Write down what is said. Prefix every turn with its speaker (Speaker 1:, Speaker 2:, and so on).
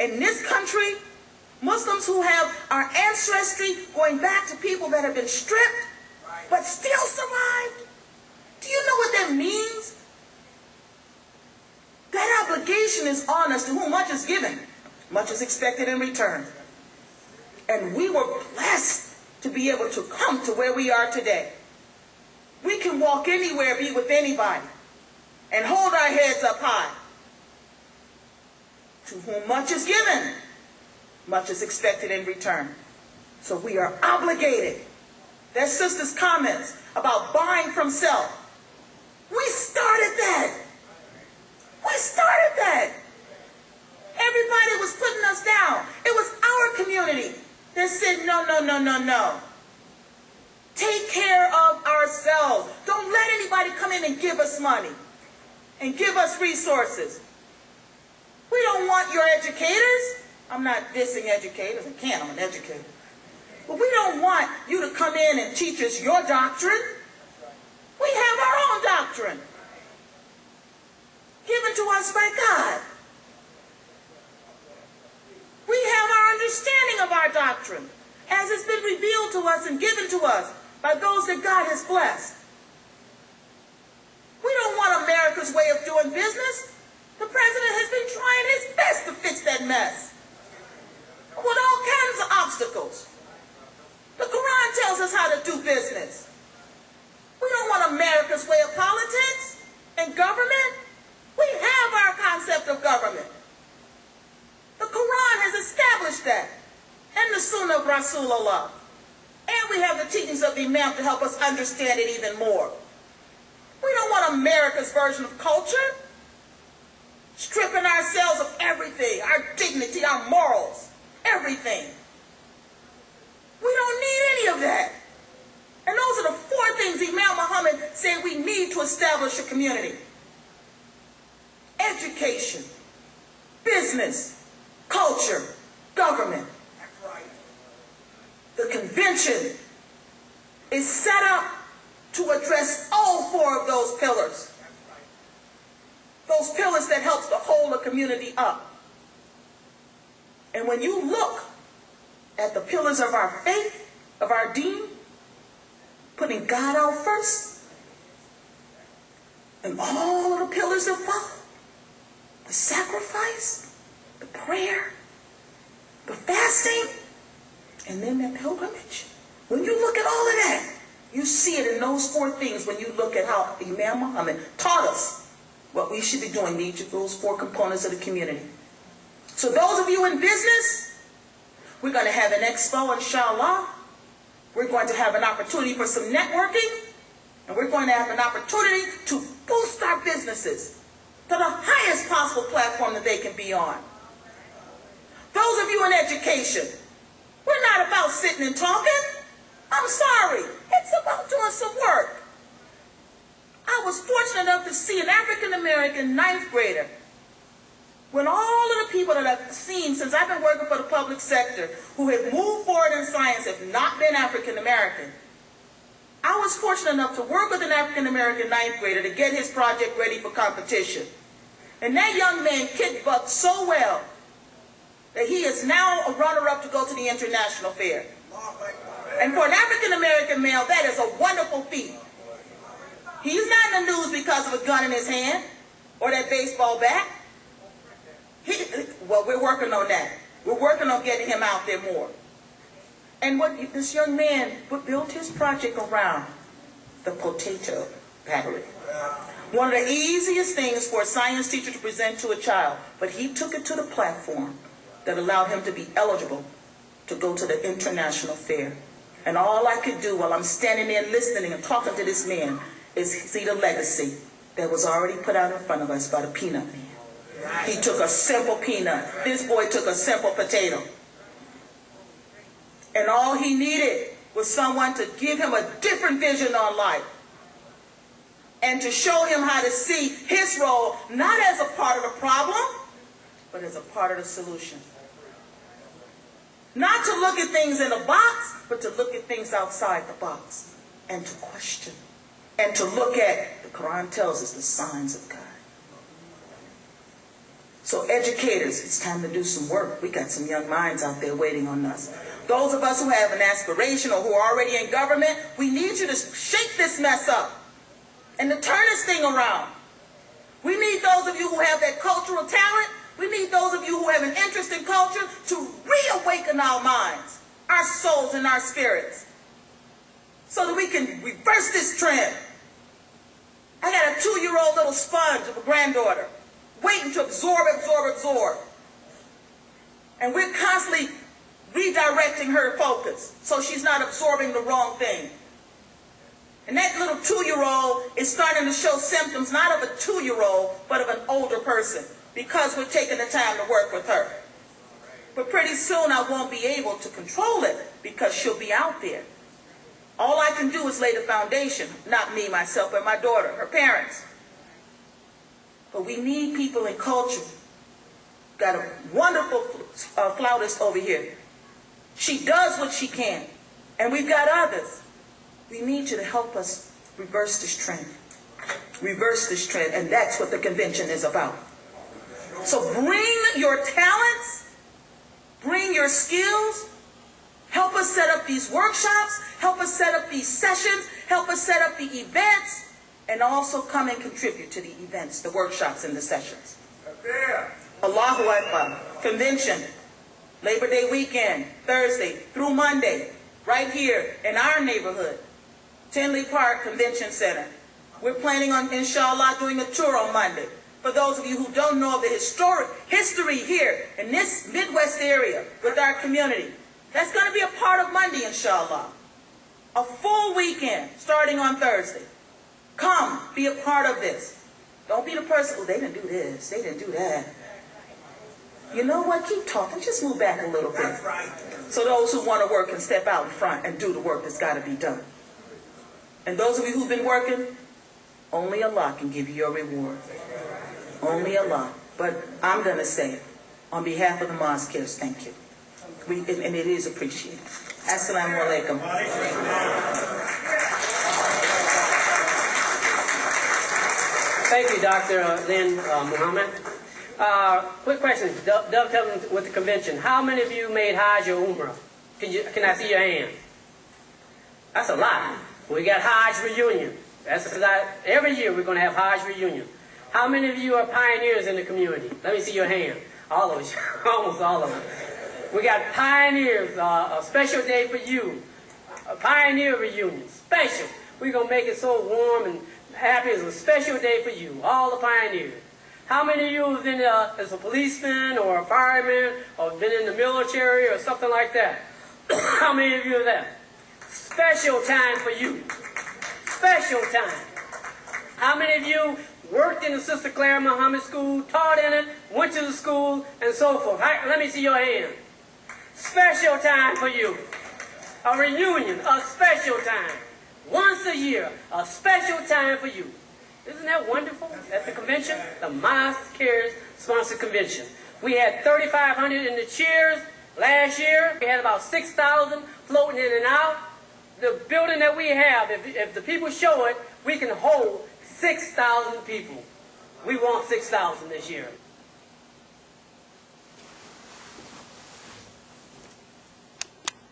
Speaker 1: in this country, Muslims who have our ancestry going back to people that have been stripped, but still survived. Do you know what that means? That obligation is on us. To whom much is given, much is expected in return. And we were blessed to be able to come to where we are today. We can walk anywhere, be with anybody, and hold our heads up high. To whom much is given, much is expected in return. So we are obligated. That sister's comments about buying from self. We started that. We started that. Everybody was putting us down. It was our community that said, no, no, no, no, no. Take care of ourselves. Don't let anybody come in and give us money and give us resources. We don't want your educators. I'm not dissing educators. I can't. I'm an educator. But we don't want you to come in and teach us your doctrine. We have our own doctrine given to us by God. We have our understanding of our doctrine as it's been revealed to us and given to us by those that God has blessed. We don't want America's way of doing business. The president has been trying his best to fix that mess with all kinds of obstacles. The Quran tells us how to do business. We don't want America's way of politics and government. We have our concept of government. The Quran has established that, and the Sunnah of Rasulullah. And we have the teachings of the Imam to help us understand it even more. We don't want America's version of culture, stripping ourselves of everything, our dignity, our morals, everything. We don't need any of that. And those are the four things Imam Mohammed said we need to establish a community. Education, business, culture, government. The convention is set up to address all four of those pillars. Those pillars that helps to hold a community up. And when you look at the pillars of our faith, of our Deen, putting God out first, and all of the pillars that follow, the sacrifice, the prayer, the fasting, and then that pilgrimage. When you look at all of that, you see it in those four things when you look at how Imam Muhammad taught us what we should be doing in each of those four components of the community. So those of you in business, we're going to have an expo, inshallah. We're going to have an opportunity for some networking. And we're going to have an opportunity to boost our businesses to the highest possible platform that they can be on. Those of you in education, we're not about sitting and talking. I'm sorry. It's about doing some work. I was fortunate enough to see an African-American ninth grader. When all of the people that I've seen since I've been working for the public sector who have moved forward in science have not been African-American, I was fortunate enough to work with an African-American ninth grader to get his project ready for competition. And that young man kicked-butt so well that he is now a runner-up to go to the international fair. And for an African-American male, that is a wonderful feat. He's not in the news because of a gun in his hand or that baseball bat. Well, we're working on that. We're working on getting him out there more. And what this young man built his project around the potato battery. One of the easiest things for a science teacher to present to a child, but he took it to the platform that allowed him to be eligible to go to the international fair. And all I could do while I'm standing there listening and talking to this man is see the legacy that was already put out in front of us by the peanut man. He took a simple peanut. This boy took a simple potato. And all he needed was someone to give him a different vision on life. And to show him how to see his role not as a part of the problem, but as a part of the solution. Not to look at things in a box, but to look at things outside the box. And to question. And to look at, the Quran tells us, the signs of God. So educators, it's time to do some work. We got some young minds out there waiting on us. Those of us who have an aspiration or who are already in government, we need you to shake this mess up and to turn this thing around. We need those of you who have that cultural talent. We need those of you who have an interest in culture to reawaken our minds, our souls, and our spirits so that we can reverse this trend. I got a 2-year-old little sponge of a granddaughter waiting to absorb. And we're constantly redirecting her focus so she's not absorbing the wrong thing. And that little 2-year-old is starting to show symptoms not of a 2-year-old, but of an older person because we're taking the time to work with her. But pretty soon I won't be able to control it because she'll be out there. All I can do is lay the foundation, not me, myself, but my daughter, her parents. But we need people in culture. Got a wonderful flautist over here. She does what she can. And we've got others. We need you to help us reverse this trend. Reverse this trend. And that's what the convention is about. So bring your talents. Bring your skills. Help us set up these workshops. Help us set up these sessions. Help us set up the events. And also come and contribute to the events, the workshops, and the sessions. Allahu Akbar. Convention. Labor Day weekend, Thursday through Monday, right here in our neighborhood, Tinley Park Convention Center. We're planning on, inshallah, doing a tour on Monday. For those of you who don't know of the history here in this Midwest area with our community, that's going to be a part of Monday, inshallah. A full weekend starting on Thursday. Come, be a part of this. Don't be the person, oh, they didn't do this, they didn't do that. You know what? Keep talking. Just move back a little bit. So those who want to work can step out in front and do the work that's got to be done. And those of you who've been working, only Allah can give you your reward. Only Allah. But I'm going to say, on behalf of the Mosque, thank you. And it is appreciated. Assalamu alaikum.
Speaker 2: Thank you, Dr. Lynne Mohammed. Quick question, dovetailing with the convention. How many of you made Hajj or Umrah? Can I see your hand? That's a lot. We got Hajj reunion. Every year we're going to have Hajj reunion. How many of you are pioneers in the community? Let me see your hand. All of you, almost all of them. We got pioneers, a special day for you. A pioneer reunion, special. We're going to make it so warm and happy. It's a special day for you, all the pioneers. How many of you have been as a policeman or a fireman or been in the military or something like that? How many of you are that? Special time for you. Special time. How many of you worked in the Sister Clara Muhammad School, taught in it, went to the school, and so forth? Let me see your hand. Special time for you. A reunion, a special time. Once a year, a special time for you. Isn't that wonderful? At the convention, the Mosque Cares sponsored convention. We had 3,500 in the chairs last year. We had about 6,000 floating in and out. The building that we have, if the people show it, we can hold 6,000 people. We want 6,000 this year.